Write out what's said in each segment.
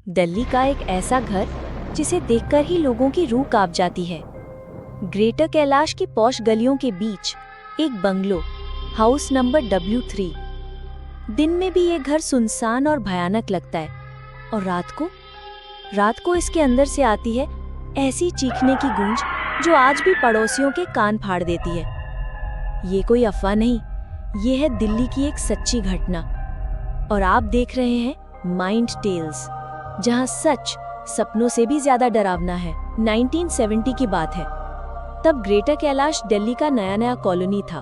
दिल्ली का एक ऐसा घर जिसे देखकर ही लोगों की रूह कांप जाती है। ग्रेटर कैलाश की पॉश गलियों के बीच एक बंगलो, हाउस नंबर W3। दिन में भी ये घर सुनसान और भयानक लगता है, और रात को इसके अंदर से आती है ऐसी चीखने की गूंज जो आज भी पड़ोसियों के कान फाड़ देती है। ये कोई अफवाह नहीं, ये है दिल्ली की एक सच्ची घटना। और आप देख रहे हैं माइंड टेल्स, जहां सच सपनों से भी ज्यादा डरावना है। 1970 की बात है। तब ग्रेटर कैलाश दिल्ली का नया कॉलोनी था,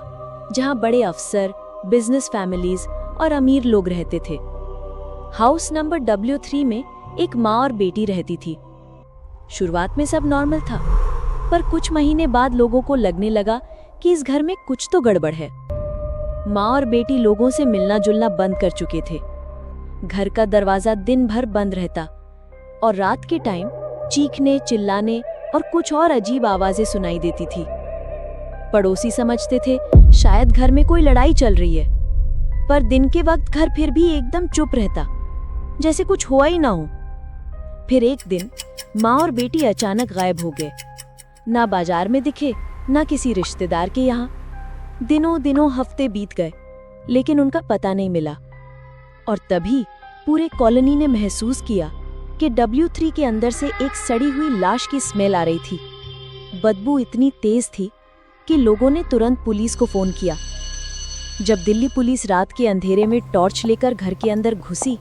जहां बड़े अफसर, बिजनेस फैमिलीज और अमीर लोग रहते थे। हाउस नंबर W3 में एक माँ और बेटी रहती थी। शुरुआत में सब नॉर्मल था, पर कुछ महीने बाद लोगों को लगने लगा कि इस घर में कुछ तो गड़बड़ है। माँ और बेटी लोगों से मिलना जुलना बंद कर चुके थे। घर का दरवाजा दिन भर बंद रहता और रात के टाइम चीखने, चिल्लाने और कुछ और अजीब आवाजें सुनाई देती थी। पड़ोसी समझते थे शायद घर में कोई लड़ाई चल रही है, पर दिन के वक्त घर फिर भी एकदम चुप रहता, जैसे कुछ हुआ ही ना हो। फिर एक दिन माँ और बेटी अचानक गायब हो गए। ना बाजार में दिखे, ना किसी रिश्तेदार के यहाँ। दिनों हफ्ते बीत गए, लेकिन उनका पता नहीं मिला। और तभी पूरे कॉलोनी ने महसूस किया कि W3 के अंदर से एक सड़ी हुई लाश की स्मेल आ रही थी। बदबू इतनी तेज थी कि लोगों ने तुरंत पुलिस को फोन किया। जब दिल्ली पुलिस रात के अंधेरे में टॉर्च लेकर घर के अंदर घुसी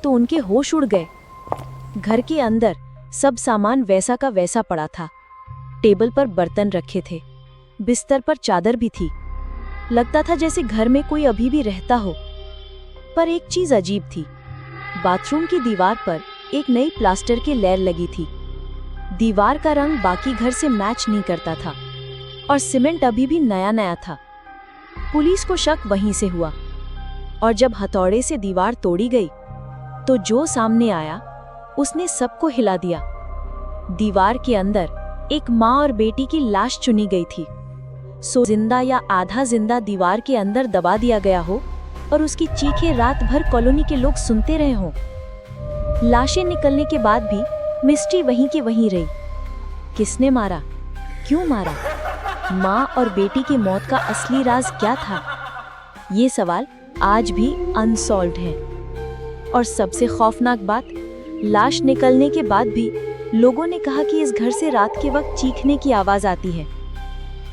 तो उनके होश उड़ गए। घर के अंदर सब सामान वैसा का वैसा पड़ा था। टेबल पर बर्तन रखे थे, बिस्तर पर चादर भी थी। लगता था जैसे घर में कोई अभी भी रहता हो। पर एक चीज अजीब थी, बाथरूम की दीवार पर एक नई प्लास्टर की लेयर लगी थी। दीवार का रंग बाकी घर से मैच नहीं करता था और सीमेंट अभी भी नया था। पुलिस को शक वहीं से हुआ, और जब हथौड़े से दीवार तोड़ी गई तो जो सामने आया उसने सबको हिला दिया। दीवार के अंदर एक माँ और बेटी की लाश चुनी गई थी। सो जिंदा या आधा जिंदा दीवार के अंदर दबा दिया गया हो और उसकी चीखें रात भर कॉलोनी के लोग सुनते रहे हों। लाशें निकलने के बाद भी मिस्ट्री वहीं की वहीं रही। किसने मारा, क्यों मारा, माँ और बेटी की मौत का असली राज क्या था? ये सवाल आज भी अनसॉल्व्ड है। और सबसे खौफनाक बात, लाश निकलने के बाद भी लोगों ने कहा कि इस घर से रात के वक्त चीखने की आवाज आती है,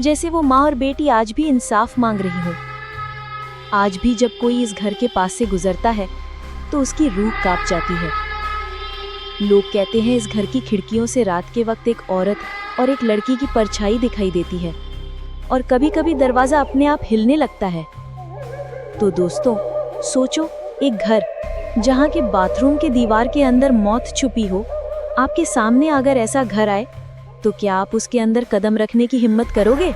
जैसे वो माँ और बेटी आज भी इंसाफ मांग रही हो। आज भी जब कोई इस घर के पास से गुजरता है तो उसकी रूह कांप जाती है। लोग कहते हैं इस घर की खिड़कियों से रात के वक्त एक औरत और एक लड़की की परछाई दिखाई देती है, और कभी-कभी दरवाजा अपने आप हिलने लगता है। तो दोस्तों, सोचो, एक घर जहाँ के बाथरूम के दीवार के अंदर मौत छुपी हो, आपके सामने अगर ऐसा घर आए तो क्या आप उसके अंदर कदम रखने की हिम्मत करोगे?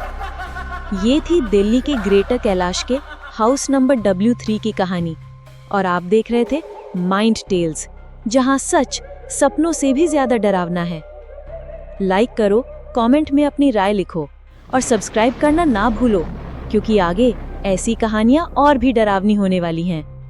ये थी दिल्ली के ग्रेटर कैलाश के हाउस नंबर W3 की कहानी, और आप देख रहे थे माइंड टेल्स, जहां सच सपनों से भी ज्यादा डरावना है। लाइक करो, कमेंट में अपनी राय लिखो और सब्सक्राइब करना ना भूलो, क्योंकि आगे ऐसी कहानियां और भी डरावनी होने वाली हैं।